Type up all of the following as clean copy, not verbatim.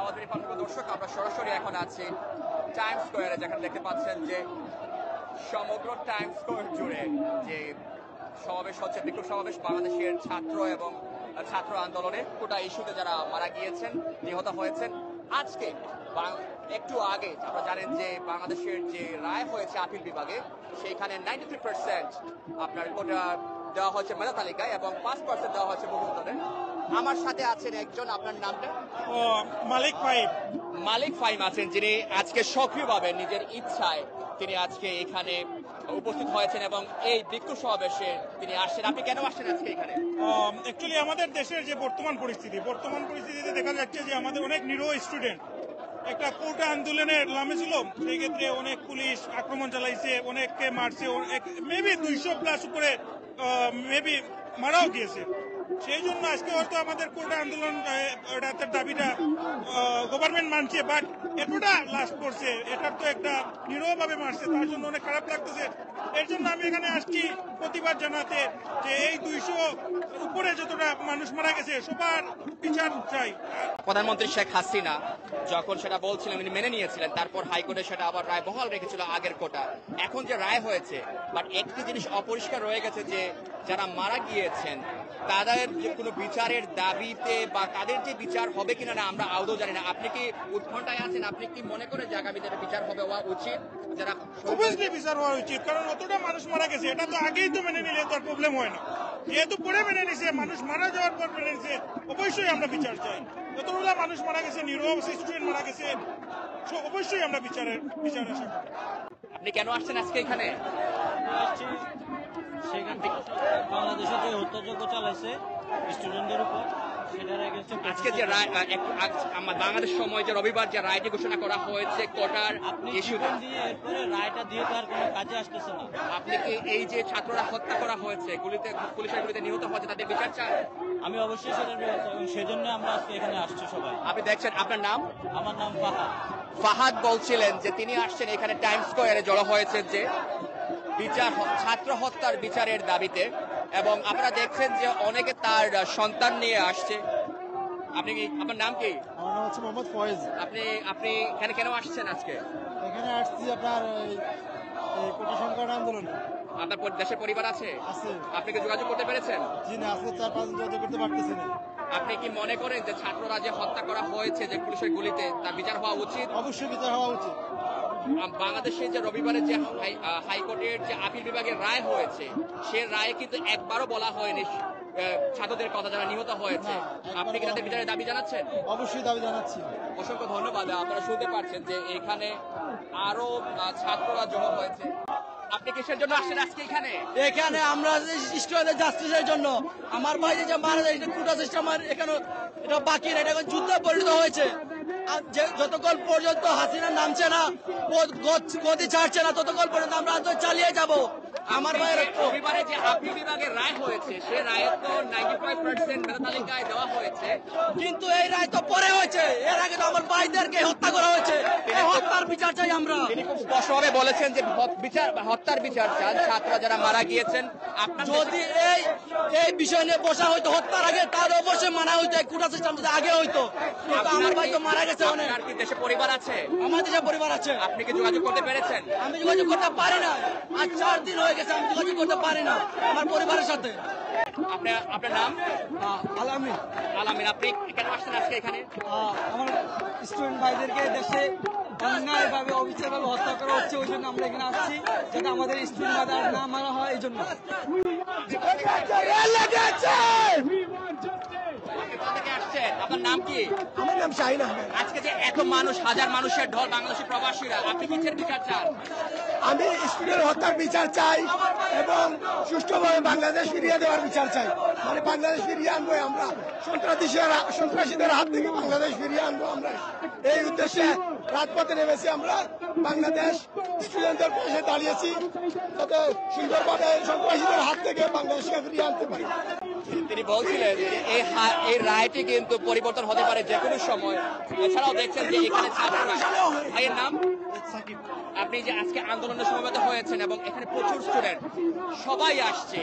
আমাদের এই প্রিয় দর্শক, আমরা সরাসরি এখন আছি টাইমস স্কয়ারে, যেখানে দেখতে পাচ্ছেন যে সমগ্র টাইমস স্কয়ার জুড়ে যে সমাবেশ হচ্ছে, বিক্ষোভ সমাবেশ বাংলাদেশের ছাত্র এবং ছাত্র আন্দোলনে কোটা ইস্যুতে যারা মারা গিয়েছেন, নিহত হয়েছেন। আজকে একটু আগে আমরা জানেন যে বাংলাদেশের যে রায় হয়েছে আপিল বিভাগে, সেইখানে 93% আপনার কোটা দেওয়া হয়েছে মেধা তালিকায় এবং 5% দেওয়া হয়েছে বহুমূল্যে। আমার সাথে আছেন একজন, আপনার নামটা? মালিক ফাইম। মালিক ফাইম আছেন, যিনি আজকে সক্রিয়ভাবে নিজের ইচ্ছায় তিনি আজকে এখানে উপস্থিত হয়েছেন এবং এই বিক্ষোভ সমাবেশে তিনি আসছেন। আপনি কেন আসছেন আজকে এখানে? অ্যাকচুয়ালি আমাদের দেশের যে বর্তমান পরিস্থিতিতে দেখা যাচ্ছে যে আমাদের অনেক নিরীহ স্টুডেন্ট একটা কোটা আন্দোলনের নামেছিল, সেই ক্ষেত্রে অনেক পুলিশ আক্রমণ চালাইছে, অনেককে মারছে, মেবি 200+ উপরে মেবি মারাও গিয়েছে। সেই জন্য আজকে হয়তো আমাদের কোটা আন্দোলন দাবিটা গভর্নমেন্ট মানছে, বাট এতটা লাস্ট করছে, এটার তো একটা নিরীহভাবে মারছে, তার জন্য অনেক খারাপ লাগতেছে। এর জন্য আমি এখানে আসছি প্রতিবাদ জানাতে যে এই 200 উপরে যতটা মানুষ মারা গেছে সবার বিচার চাই। প্রধানমন্ত্রী শেখ হাসিনা যখন সেটা বলছিলেন উনি মেনে নিয়েছিলেন, তারপর হাইকোর্টে সেটা আবার রায় বহাল রেখেছিল আগের কোটা। এখন যে রায় হয়েছে, বাট একটি জিনিস অপরিষ্কার রয়ে গেছে যে যারা মারা গিয়েছেন তাদের যে কোনো বিচারের দাবিতে বা তাদের যে বিচার হবে কিনা না আমরা আদৌ জানি না। আপনি কি উৎকণ্ঠায় আছেন? আপনি কি মনে করেন যে আগামী দিনে বিচার হবে হওয়া উচিত? যারা অবশ্যই বিচার হওয়া উচিত, কারণ অতটা মানুষ মারা গেছে, এটা তো আগেই তো মেনে নিলে তার প্রবলেম হয় না। যেহেতু পরে মেনে নিছে, মানুষ মারা যাওয়ার পর মেনে নিছে, অবশ্যই আমরা বিচার চাই। যতগুলো মানুষ মারা গেছে, নিরীহ স্টুডেন্ট মারা গেছে, অবশ্যই আমরা বিচার আশা করি। আপনি কেন আসছেন আজকে এখানে? সেখান থেকে বাংলাদেশে যে হত্যাযজ্ঞ চালাইছে স্টুডেন্টদের উপর, সেটার আজকে যে রায় বাংলাদেশ সময় যে রবিবার যে রায়টি ঘোষণা করা হয়েছে কোটার ইস্যুতে, এরপরে রায়টা দিয়ে তো আর কোনো কাজে আসতেছে না। আপনি কি এই যে ছাত্ররা হত্যা করা হয়েছে, পুলিশের গুলিতে নিহত হয়েছে, তাদের বিচার চান? আমি অবশ্যই সেটার বিরুদ্ধে, এবং সেজন্য আমরা আজকে এখানে আসছি সবাই। আপনি দেখছেন, আপনার নাম? আমার নাম ফাহাদ। ফাহাদ বলছিলেন যে তিনি আসছেন এখানে টাইমস স্কয়ারে জড়ো হয়েছে যে বিচার, ছাত্র হত্যার বিচারের দাবিতে, এবং আপনারা দেখছেন যে অনেকে তার সন্তান নিয়ে আসছে। আপনি কি, আপনার নাম কি? আমার নাম হচ্ছে মোহাম্মদ ফয়েজ। আপনি আপনি এখানে কেন আসছেন আজকে? এখানে আসছি আপনার এই কোটা সংকট আন্দোলন। আপনার দেশের পরিবার আছে? আছে। আপনি কি যোগাযোগ করতে পেরেছেন? জি না, আজকে 4-5 দিন যোগাযোগ করতে পারতেছি না। আপনি কি মনে করেন যে ছাত্ররা যে হত্যা করা হয়েছে যে পুলিশের গুলিতে, তার বিচার হওয়া উচিত? অবশ্যই বিচার হওয়া উচিত। বাংলাদেশে যে রবিবারে যে হাইকোর্টের যে আপিল বিভাগের রায় হয়েছে, সে রায়ে কিন্তু একবারও বলা হয়নি ছাত্রদের কথা যারা নিহত হয়েছে। আপনি কি তাদের বিচারের দাবি জানাচ্ছেন? অবশ্যই দাবি জানাচ্ছি। অসংখ্য ধন্যবাদ। আপনারা শুনতে পাচ্ছেন যে এখানে আরো ছাত্ররা জড়ো হয়েছে। আপনি কিসের জন্য আসছেন আজকে এখানে? এখানে আমরা স্টুডেন্টের জাস্টিসের জন্য, আমার ভাই যে মারা যায় কোটা সিস্টেম এখানে এটা বাকি না, এটা এখন যুদ্ধে পরিণত হয়েছে। যতক্ষণ পর্যন্ত হাসিনা নামছে না, গতি ছাড়ছে না, ততক্ষণ পর্যন্ত আমরা আন্দোলন চালিয়ে যাব। আমার ভাইয়ের রবিবারে যে আপিল বিভাগের রায় হয়েছে, সে রায়ে তো 95% মেধা তালিকায় দেওয়া হয়েছে, কিন্তু এই রায় তো পরে হয়েছে। এর আগে তো আমার ভাইদেরকে হত্যা করা হয়েছে। এই হত্যার বিচার চাই আমরা। তিনি খুব স্পষ্টভাবে বলেছেন যে হত্যার বিচার চান ছাত্ররা যারা মারা গিয়েছেন। আপনার যদি এই বিষয় নিয়ে বসা হইতো হত্যার আগে, তাহলে অবশ্যই মানা হইতো, কোটা সিস্টেম যদি আগে হইতো। কিন্তু আমার ভাই তো মারা গেছে অনেক। আপনার কি দেশে পরিবার আছে? আমার দেশে পরিবার আছে। আপনি কি যোগাযোগ করতে পেরেছেন? আমি যোগাযোগ করতে পারি না, আজ 4 দিন হয়ে গেছে আমি যোগাযোগ করতে পারি না আমার পরিবারের সাথে। আপনার নাম? আলামিন। আলামিন, আপনি কেন আসছেন আজকে এখানে? আমার স্টুডেন্ট ভাইদেরকে দেশে অন্যায়ভাবে অবিচারভাবে হত্যা করা হচ্ছে, ওই জন্য আমরা এখানে আসছি, যাতে আমাদের স্টুডেন্ট ভাইদের না মারা হয়, এই জন্য। আপনার নাম কি? আমার নাম শাহিন আহমেদ। আজকে যে এত মানুষ, হাজার মানুষের ঢল বাংলাদেশি প্রবাসীরা, আপনি কিসের বিচার চান? আমি স্টুডেন্ট হত্যার বিচার চাই এবং সুষ্ঠুভাবে বাংলাদেশ ফিরিয়ে দেওয়ার বিচার চাই। মানে বাংলাদেশ ফিরিয়ে আনবো আমরা, সন্ত্রাসীদের হাত থেকে বাংলাদেশ ফিরিয়ে আনবো আমরা। এই উদ্দেশ্যে রাজপথে নেমেছি আমরা। বাংলাদেশ স্টুডেন্টদের পাশে দাঁড়িয়েছি, যাতে সুন্দরভাবে সন্ত্রাসীদের হাত থেকে বাংলাদেশকে ফিরিয়ে আনতে পারি। তিনি বলছিলেন যে এই রায়টি কিন্তু পরিবর্তন হতে পারে যে কোনো সময়। এছাড়াও দেখছেন যে এখানে ছাত্ররা, ভাইয়ের নাম? সাকিব। আপনি যে আজকে আন্দোলনে সমবেত হয়েছেন এবং এখানে প্রচুর স্টুডেন্ট সবাই আসছে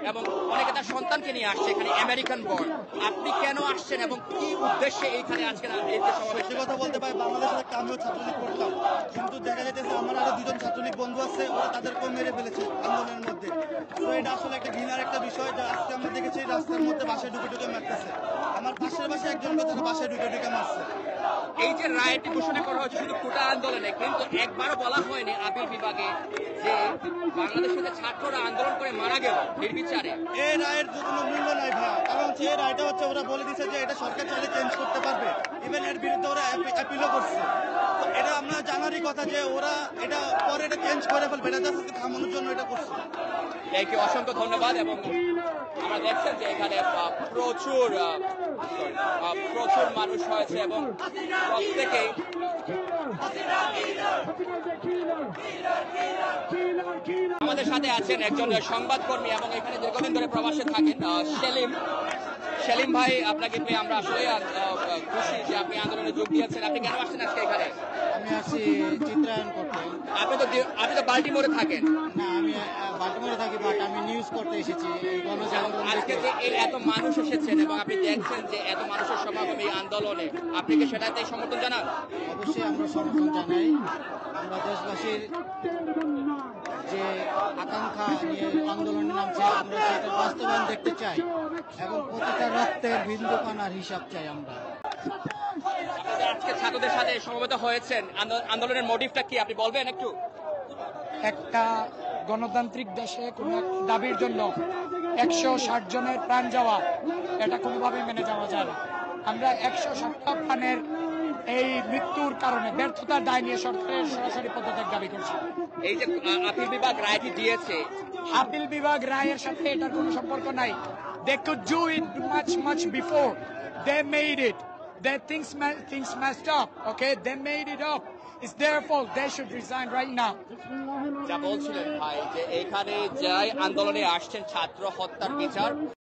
এবং অনেকে তার সন্তানকে নিয়ে আসছে এখানে আমেরিকান বোর্ন, আপনি কেন আসছেন এবং কি উদ্দেশ্যে এইখানে আজকে এই যে সমাবেশ? সত্যি কথা বলতে পারি, বাংলাদেশের একটা আমিও ছাত্রলীগ করতাম, কিন্তু দেখা যাইতেছে আমার আরো দুজন ছাত্রলীগ বন্ধু আছে, ওরা তাদেরকেও মেরে ফেলেছে আন্দোলনের মধ্যে। তো এটা আসলে একটা ঘৃণার একটা বিষয়, যে আজকে আমরা দেখেছি রাস্তার মধ্যে বাসায় ঢুকে ঢুকে মারতেছে। আমার পাশের বাসায় একজনকে তারা বাসায় ঢুকে ঢুকে মারছে। এই যে রায়টি ঘোষণা করা হয়েছে শুধু কোটা আন্দোলনে, কিন্তু একবারও বলা হয়নি আপিল বিভাগে যে বাংলাদেশের যে ছাত্ররা আন্দোলন করে মারা গেল নির্বিচারে। এই রায়ের কোনো মূল্য নাই ভাই, কারণ হচ্ছে এই রায়টা হচ্ছে ওরা বলে দিচ্ছে যে এটা সরকার চাইলে চেঞ্জ করতে পারবে, ইভেন এর বিরুদ্ধে ওরা অ্যাপিলও করছে। তো এটা আমরা জানারই কথা যে ওরা এটা পরে এটা চেঞ্জ করে ফেলবে, এটা জাস্ট থামানোর জন্য এটা করছে। একে অসংখ্য ধন্যবাদ। এবং আমরা দেখছেন যে এখানে প্রচুর প্রচুর মানুষ হয়েছে এবং প্রত্যেকেই আমাদের সাথে আছেন একজন সংবাদকর্মী এবং এখানে দীর্ঘদিন ধরে প্রবাসে থাকেন সেলিম ভাই। আপনাকে পেয়ে আমরা আসলে খুশি যে আপনি আন্দোলনে যোগ দিয়েছেন। আপনি কেন আসছেন আজকে এখানে? আমি আসছি চিত্রায়ন করতে। আপনি তো বাল্টিমোরে থাকেন। না, আমি বাল্টিমোরে থাকি, বাট আমি নিউজ করতে এসেছি এই গণজাগরণ। আজকে যে এই এত মানুষ এসেছেন এবং আপনি দেখছেন যে এত মানুষের সমাগম এই আন্দোলনে, আপনি কি সেটাতে সমর্থন জানান? অবশ্যই আমরা সমর্থন জানাই। আমরা দেশবাসীর যে আকাঙ্ক্ষা নিয়ে আন্দোলনে নামছে, আমরা সেটা বাস্তবায়ন দেখতে চাই এবং প্রতিটা রক্তের বিন্দু কণার হিসাব চাই আমরা। আপনারা আজকে ছাত্রদের সাথে সমবেত হয়েছেন, আন্দোলনের মোটিভটা কি আপনি বলবেন একটু? একটা গণতান্ত্রিক দেশে কোনো এক দাবির জন্য 160 জনের প্রাণ যাওয়া, এটা কোনোভাবে মেনে যাওয়া যায় না। আমরা 160টা প্রাণের এই মৃত্যুর কারণে ব্যর্থতার দায় নিয়ে সরকারের সরাসরি পদত্যাগ দাবি করছি। এই যে আপিল বিভাগ রায়টি দিয়েছে, আপিল বিভাগ রায়ের সাথে এটার কোনো সম্পর্ক নাই। They could do it much before. They made it. Their things messed up. Okay, they made it up. It's their fault. They should resign right now. যা বলছিলেন ভাই যে এখানে যাই আন্দোলনে আসছেন ছাত্র হত্যার বিচার